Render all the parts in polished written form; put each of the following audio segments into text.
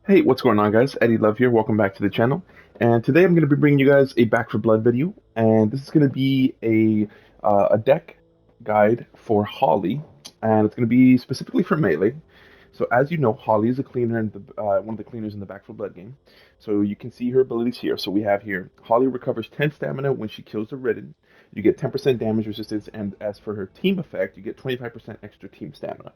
Hey, what's going on, guys? Eddie Love here. Welcome back to the channel. And today I'm going to be bringing you guys a Back for Blood video, and this is going to be a deck guide for Holly, and it's going to be specifically for melee. So as you know, Holly is a cleaner in the one of the cleaners in the Back for Blood game. So you can see her abilities here. So we have here Holly recovers 10 stamina when she kills a Ridden. You get 10% damage resistance, and as for her team effect, you get 25% extra team stamina.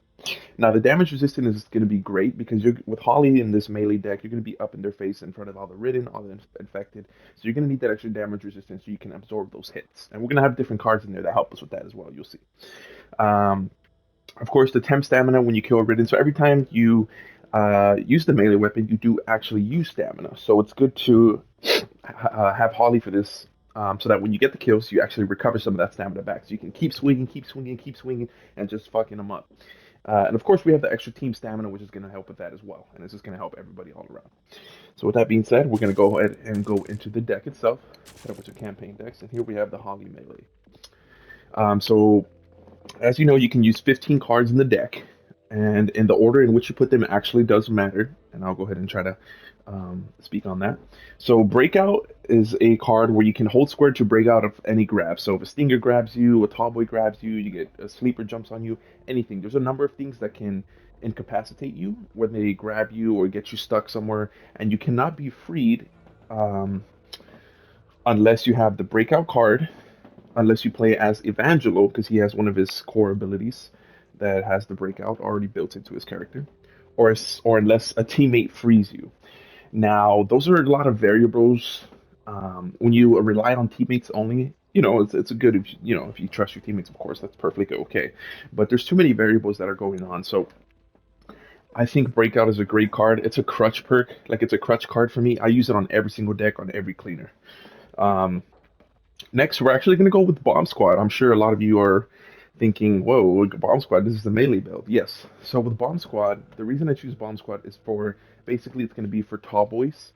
Now the damage resistance is going to be great because you're with Holly in this melee deck, you're going to be up in their face in front of all the Ridden, all the infected. So you're going to need that extra damage resistance so you can absorb those hits. And we're going to have different cards in there that help us with that as well. You'll see. Um, of course, the temp stamina when you kill a Ridden. So every time you use the melee weapon, you do actually use stamina. So it's good to have Holly for this. So that when you get the kills, you actually recover some of that stamina back. So you can keep swinging, keep swinging, keep swinging, and just fucking them up. And of course, we have the extra team stamina, which is going to help with that as well. And this is going to help everybody all around. So with that being said, we're going to go ahead and go into the deck itself. Set up with your campaign decks. And here we have the Holly Melee. So as you know, you can use 15 cards in the deck. And in the order in which you put them actually does matter. And I'll go ahead and try to speak on that. So Breakout is a card where you can hold square to break out of any grab. So if a Stinger grabs you, a Tall Boy grabs you, you get a Sleeper jumps on you, anything. There's a number of things that can incapacitate you when they grab you or get you stuck somewhere, and you cannot be freed um, unless you have the Breakout card, unless you play as Evangelo, because he has one of his core abilities that has the Breakout already built into his character, or unless a teammate frees you. Now, those are a lot of variables. When you rely on teammates only, it's a good if if you trust your teammates, of course, that's perfectly okay. But there's too many variables that are going on. So I think Breakout is a great card. It's a crutch perk, like it's a crutch card for me. I use it on every single deck on every cleaner. Um, Next, we're actually going to go with Bomb Squad. I'm sure a lot of you are thinking, whoa, Bomb Squad, this is the melee build. Yes. So with Bomb Squad, the reason I choose Bomb Squad is for basically it's going to be for tall boys.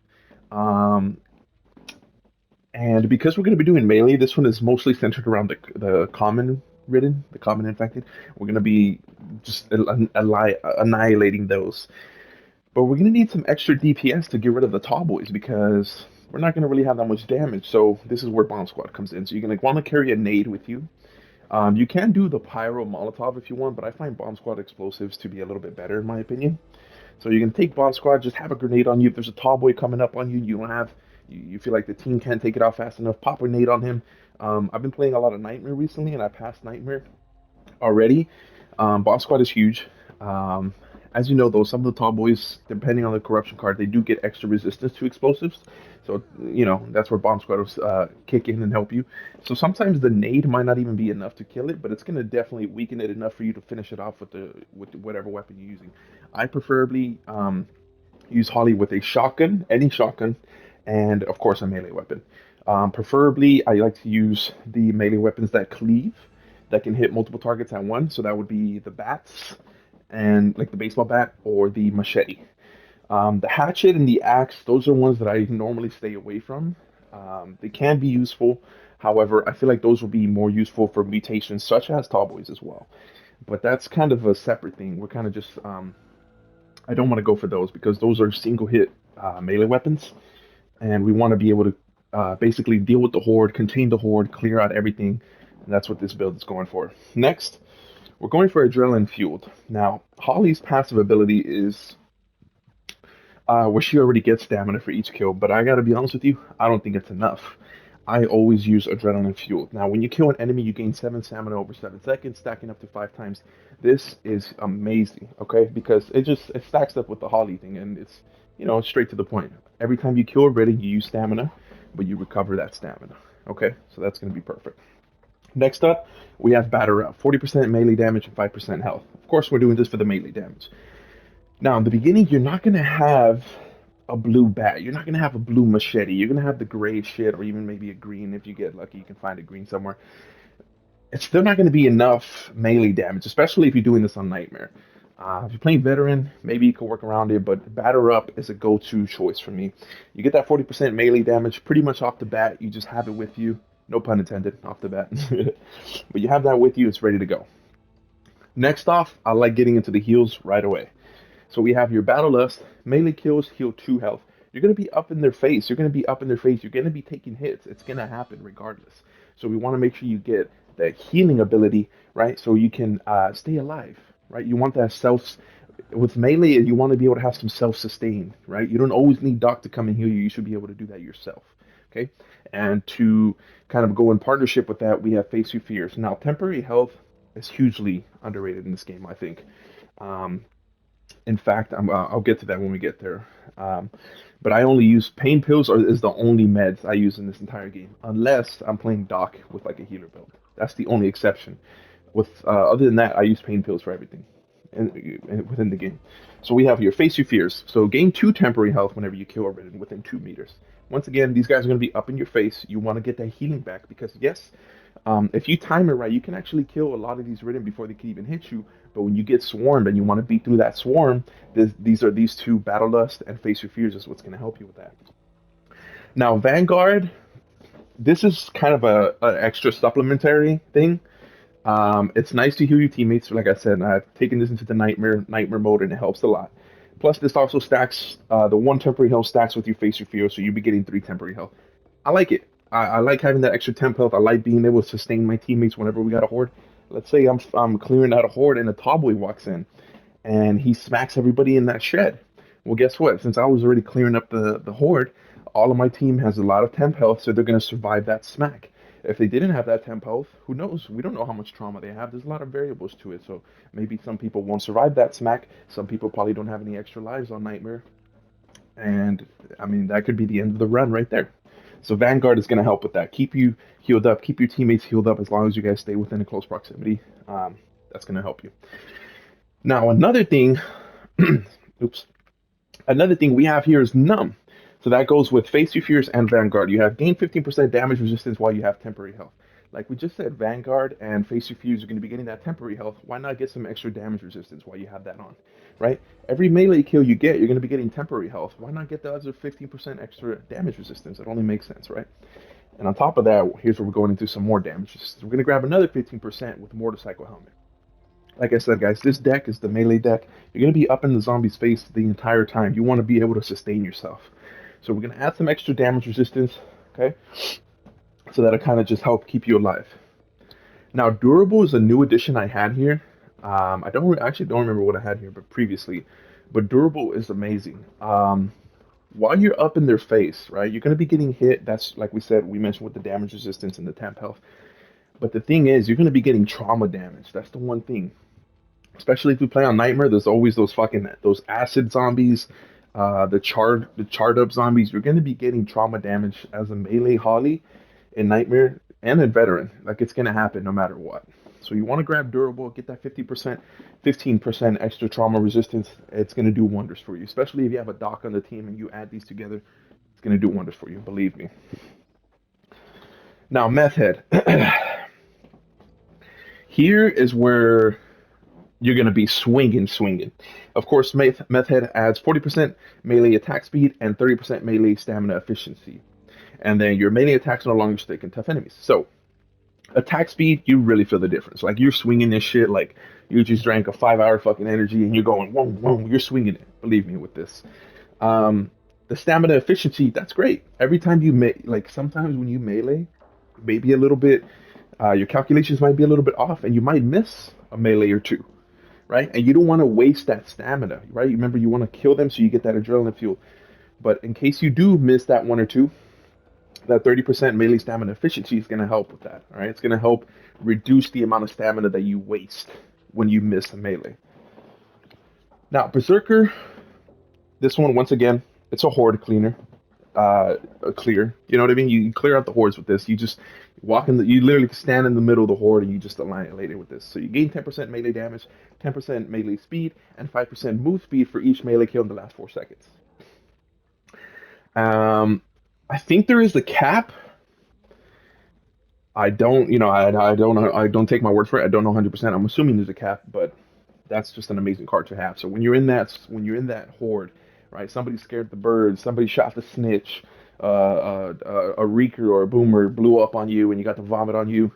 Um, and because we're going to be doing melee, this one is mostly centered around the common ridden, the common infected. We're going to be just annihilating those. But we're going to need some extra DPS to get rid of the tall boys because we're not going to really have that much damage. So this is where Bomb Squad comes in. So you're going to want to carry a nade with you. You can do the Pyro Molotov if you want, but I find Bomb Squad explosives to be a little bit better in my opinion. So you can take Bomb Squad, just have a grenade on you. If there's a tall boy coming up on you, you don't have, you feel like the team can't take it out fast enough, pop a grenade on him. I've been playing a lot of Nightmare recently, and I passed Nightmare already. Bomb Squad is huge. Um, as you know, though, some of the tall boys, depending on the corruption card, they do get extra resistance to explosives. So, that's where Bomb Squad will kick in and help you. So sometimes the nade might not even be enough to kill it, but it's going to definitely weaken it enough for you to finish it off with whatever weapon you're using. I preferably use Holly with a shotgun, any shotgun, and of course a melee weapon. Preferably, I like to use the melee weapons that cleave, that can hit multiple targets at once. So that would be the bats and like the baseball bat or the machete. The hatchet and the axe, those are ones that I normally stay away from. They can be useful. However, I feel like those will be more useful for mutations such as tall boys as well. But that's kind of a separate thing. We're kind of just I don't want to go for those because those are single hit melee weapons, and we want to be able to basically deal with the horde, contain the horde, clear out everything, and that's what this build is going for. Next, we're going for Adrenaline Fueled. Now, Holly's passive ability is where she already gets stamina for each kill, but I gotta be honest with you, I don't think it's enough. I always use Adrenaline Fueled. Now, when you kill an enemy, you gain 7 stamina over 7 seconds, stacking up to 5 times. This is amazing, okay? Because it stacks up with the Holly thing, and it's, straight to the point. Every time you kill a Ridden, you use stamina, but you recover that stamina, okay? So that's gonna be perfect. Next up, we have Batter Up, 40% melee damage and 5% health. Of course, we're doing this for the melee damage. Now, in the beginning, you're not going to have a blue bat. You're not going to have a blue machete. You're going to have the gray shit, or even maybe a green. If you get lucky, you can find a green somewhere. It's still not going to be enough melee damage, especially if you're doing this on Nightmare. If you're playing Veteran, maybe you can work around it, but Batter Up is a go-to choice for me. You get that 40% melee damage pretty much off the bat. You just have it with you. No pun intended, off the bat. But you have that with you, it's ready to go. Next off, I like getting into the heals right away. So we have your Battle Lust, melee kills, heal 2 health. You're going to be up in their face. You're going to be up in their face. You're going to be taking hits. It's going to happen regardless. So we want to make sure you get that healing ability, right? So you can stay alive, right? You want that self, with melee, you want to be able to have some self-sustain, right? You don't always need Doc to come and heal you. You should be able to do that yourself, okay? And to kind of go in partnership with that, we have Face Your Fears. Now, temporary health is hugely underrated in this game, I think. Um, in fact, I'll get to that when we get there. Um, but I only use pain pills or is the only meds I use in this entire game, unless I'm playing Doc with like a healer build. That's the only exception. With other than that, I use pain pills for everything within the game. So we have your Face Your Fears. So gain 2 temporary health whenever you kill a Ridden within 2 meters. Once again, these guys are going to be up in your face. You want to get that healing back because yes, if you time it right, you can actually kill a lot of these Ridden before they can even hit you. But when you get swarmed and you want to beat through that swarm, these 2 Battle Lust and Face Your Fears is what's going to help you with that. Now Vanguard, this is kind of a extra supplementary thing. It's nice to heal your teammates. Like I said, I've taken this into the nightmare mode, and it helps a lot. Plus, this also stacks the 1 temporary health stacks with your Face Your Fear, so you'll be getting 3 temporary health. I like it. I like having that extra temp health. I like being able to sustain my teammates whenever we got a horde. Let's say I'm clearing out a horde and a tallboy walks in, and he smacks everybody in that shed. Well, guess what? Since I was already clearing up the horde, all of my team has a lot of temp health, so they're going to survive that smack. If they didn't have that temp health, who knows? We don't know how much trauma they have. There's a lot of variables to it. So maybe some people won't survive that smack. Some people probably don't have any extra lives on Nightmare. And I mean, that could be the end of the run right there. So Vanguard is going to help with that. Keep you healed up. Keep your teammates healed up as long as you guys stay within a close proximity. That's going to help you. Now, another thing, oops. Another thing we have here is Numb. So that goes with Face Your Fears and Vanguard. You have gain 15% damage resistance while you have temporary health. Like we just said, Vanguard and Face Your Fears are going to be getting that temporary health. Why not get some extra damage resistance while you have that on, right? Every melee kill you get, you're going to be getting temporary health. Why not get the other 15% extra damage resistance? It only makes sense, right? And on top of that, here's where we're going into some more damage resistance. We're going to grab another 15% with Motorcycle Helmet. Like I said, guys, this deck is the melee deck. You're going to be up in the zombie's face the entire time. You want to be able to sustain yourself. So we're going to add some extra damage resistance, okay? So that'll kind of just help keep you alive. Now, Durable is a new addition I had here. Actually don't remember what I had here, but previously. But Durable is amazing. While you're up in their face, right, you're going to be getting hit. That's, like we said, we mentioned with the damage resistance and the temp health. But the thing is, you're going to be getting trauma damage. That's the one thing. Especially if we play on Nightmare, there's always those acid zombies, the charred up zombies. You're going to be getting trauma damage as a melee Holly in Nightmare and in Veteran. Like it's going to happen no matter what. So you want to grab Durable, get that 50%, 15% extra trauma resistance. It's going to do wonders for you, especially if you have a Doc on the team and you add these together. It's going to do wonders for you, believe me. Now, Methhead. Here is where you're going to be swinging. Of course, Methhead adds 40% melee attack speed and 30% melee stamina efficiency. And then your melee attacks no longer stick in tough enemies. So, attack speed, you really feel the difference. Like, you're swinging this shit like you just drank a 5-hour fucking energy and you're going, whoa, whoa, you're swinging it. Believe me with this. The stamina efficiency, that's great. Every time you like, sometimes when you melee, maybe a little bit, your calculations might be a little bit off and you might miss a melee or two. Right? And you don't want to waste that stamina, right? Remember, you want to kill them so you get that adrenaline fuel. But in case you do miss that one or two, that 30% melee stamina efficiency is going to help with that, all right? It's going to help reduce the amount of stamina that you waste when you miss a melee. Now, Berserker, this one, once again, it's a horde cleaner. Clear. You know what I mean? You clear out the hordes with this. You just you literally stand in the middle of the horde and you just annihilate it with this. So you gain 10% melee damage, 10% melee speed, and 5% move speed for each melee kill in the last 4 seconds. I think there is a cap. I don't, I don't take my word for it. I don't know 100%. I'm assuming there's a cap, but that's just an amazing card to have. So when you're in that horde, right? Somebody scared the birds. Somebody shot the snitch. A reeker or a boomer blew up on you, and you got the vomit on you.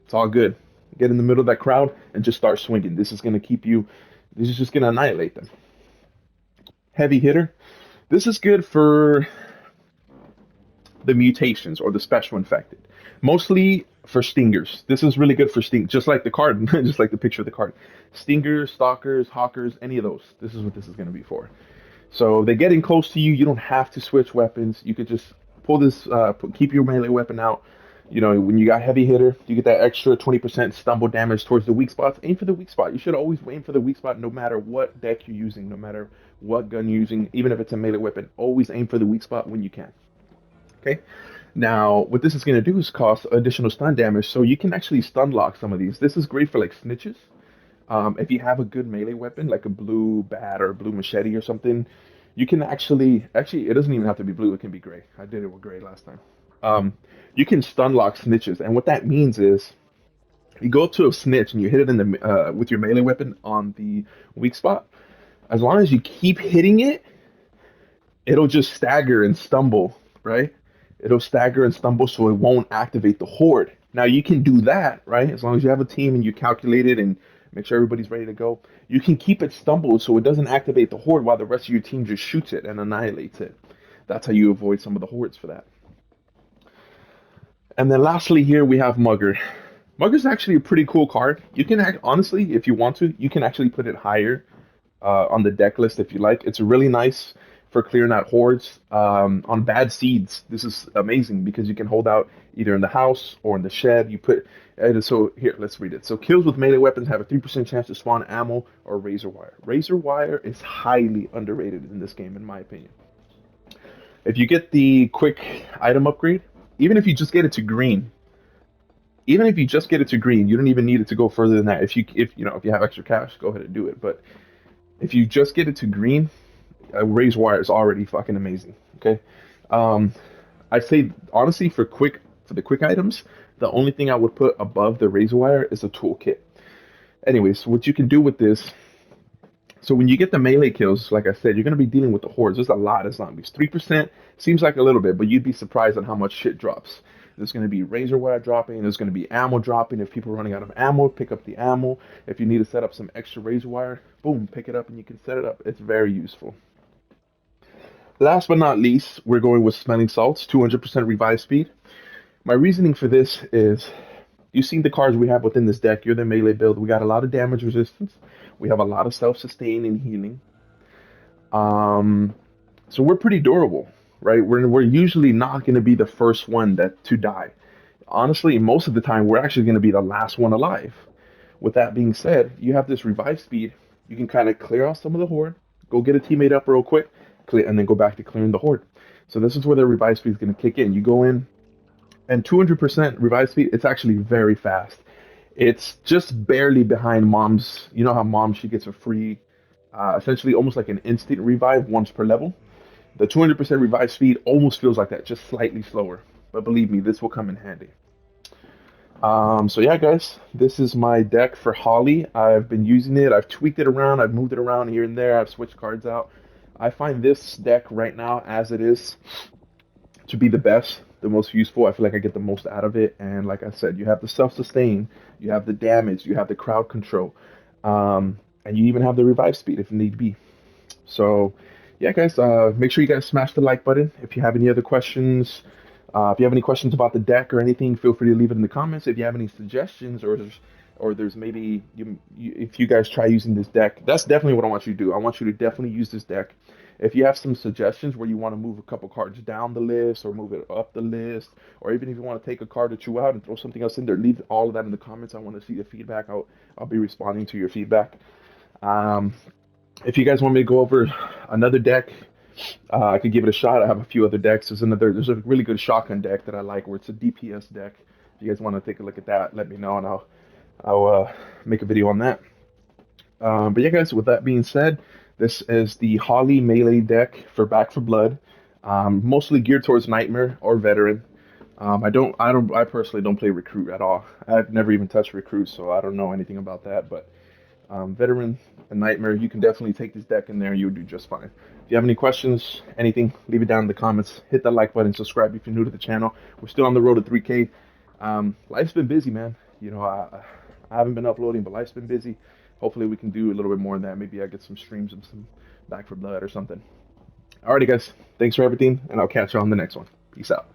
It's all good. Get in the middle of that crowd and just start swinging. This is gonna keep you. This is just gonna annihilate them. heavy hitter. This is good for the mutations or the special infected, mostly for stingers. This is really good for sting, just like the card, just like the picture of the card. Stingers, stalkers, hawkers, any of those. This is what this is going to be for. So they getting close to you. You don't have to switch weapons. You could just pull this, keep your melee weapon out. You know, when you got heavy hitter, you get that extra 20% stumble damage towards the weak spots. Aim for the weak spot. You should always aim for the weak spot, no matter what deck you're using, no matter what gun you're using, even if it's a melee weapon. Always aim for the weak spot when you can. Okay. Now, what this is going to do is cost additional stun damage, so you can actually stun lock some of these. This is great for like snitches. If you have a good melee weapon, like a blue bat or a blue machete or something, you can actually, it doesn't even have to be blue. It can be gray. I did it with gray last time. Um, you can stun lock snitches, and what that means is you go up to a snitch and you hit it in the with your melee weapon on the weak spot. As long as you keep hitting it, it'll just stagger and stumble, right? It'll stagger and stumble so it won't activate the horde. Now you can do that, right? As long as you have a team and you calculate it and make sure everybody's ready to go, you can keep it stumbled so it doesn't activate the horde while the rest of your team just shoots it and annihilates it. That's how you avoid some of the hordes for that. And then lastly here we have Mugger. Mugger's actually a pretty cool card. You can honestly, if you want to, you can actually put it higher on the deck list if you like. It's really nice for clearing out hordes. On bad seeds, this is amazing because you can hold out either in the house or in the shed. You put so here, let's read it. So kills with melee weapons have a 3% chance to spawn ammo or razor wire. Razor wire is highly underrated in this game, in my opinion. If you get the quick item upgrade, even if you just get it to green, even if you just get it to green, you don't even need it to go further than that. If you have extra cash, go ahead and do it. But if you just get it to green, razor wire is already fucking amazing. Okay, um, I'd say honestly for the quick items, the only thing I would put above the razor wire is a toolkit. Anyways, what you can do with this. So when you get the melee kills, like I said, you're gonna be dealing with the hordes. There's a lot of zombies. 3% seems like a little bit, but you'd be surprised at how much shit drops. There's going to be razor wire dropping. There's going to be ammo dropping. If people are running out of ammo, pick up the ammo. If you need to set up some extra razor wire, boom, pick it up and you can set it up. It's very useful. Last but not least, we're going with smelling salts, 200% revive speed. My reasoning for this is you've seen the cards we have within this deck. You're the melee build. We got a lot of damage resistance. We have a lot of self-sustain and healing. So we're pretty durable, right? We're usually not going to be the first one to die. Honestly, most of the time, we're actually going to be the last one alive. With that being said, you have this revive speed. You can kind of clear off some of the horde, go get a teammate up real quick, clear, and then go back to clearing the horde. So this is where the revive speed is going to kick in. You go in, and 200% revive speed, it's actually very fast. It's just barely behind Mom's. You know how Mom, she gets a free, essentially almost like an instant revive once per level. The 200% revive speed almost feels like that, just slightly slower. But believe me, this will come in handy. So yeah, guys, this is my deck for Holly. I've been using it. I've tweaked it around. I've moved it around here and there. I've switched cards out. I find this deck right now, as it is, to be the best, the most useful. I feel like I get the most out of it. And like I said, you have the self-sustain, you have the damage, you have the crowd control, and you even have the revive speed if need be. So yeah, guys, make sure you guys smash the like button. If you have any other questions, if you have any questions about the deck or anything, feel free to leave it in the comments. If you have any suggestions or there's maybe if you guys try using this deck, that's definitely what I want you to do. I want you to definitely use this deck. If you have some suggestions where you want to move a couple cards down the list or move it up the list, or even if you want to take a card or two out and throw something else in there, leave all of that in the comments. I want to see the feedback. I'll be responding to your feedback. If you guys want me to go over another deck, I could give it a shot. I have a few other decks. There's a really good shotgun deck that I like where it's a DPS deck. If you guys want to take a look at that, let me know and I'll make a video on that. But yeah, guys, with that being said, this is the Holly Melee deck for Back for Blood, mostly geared towards Nightmare or Veteran. I personally don't play Recruit at all. I've never even touched Recruit, so I don't know anything about that. But Veteran and Nightmare, you can definitely take this deck in there and you'll do just fine. If you have any questions, anything, leave it down in the comments. Hit that like button, subscribe if you're new to the channel. We're still on the road to 3K. Life's been busy, man. You know, I haven't been uploading, but life's been busy. Hopefully we can do a little bit more than that. Maybe I get some streams and Back for Blood or something. Alrighty, guys. Thanks for everything, and I'll catch you on the next one. Peace out.